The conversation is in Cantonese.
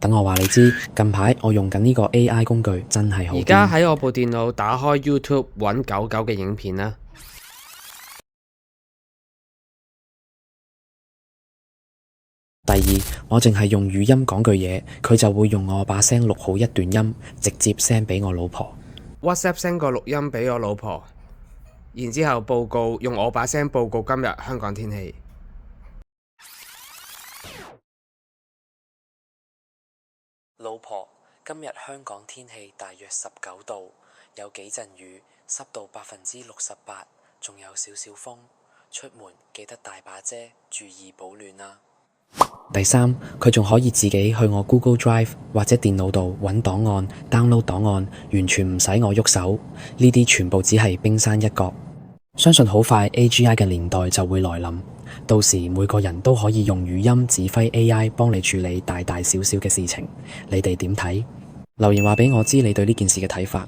等我話你知，近排我用緊呢個 AI 工具真係好癲。而家喺我部電腦打開 YouTube 揾狗狗嘅影片啦。第二，我淨係用語音講句嘢，佢就會用我把聲錄好一段音，直接 send 俾我老婆。 WhatsApp send 個錄音俾我老婆，然之後報告，用我把聲報告今日香港天氣。老婆，今日香港天氣大約19度，有幾陣雨，濕度68%，仲有少少風。出門記得帶把遮，注意保暖啦。第三，佢仲可以自己去我 Google Drive 或者電腦度揾檔案、download 檔案，完全唔使我喐手。呢啲全部只係冰山一角。相信好快 AGI 嘅年代就會來臨，到時每個人都可以用語音指揮 AI 幫你處理大大小小嘅事情。你哋點睇？留言話俾我知你對呢件事嘅睇法。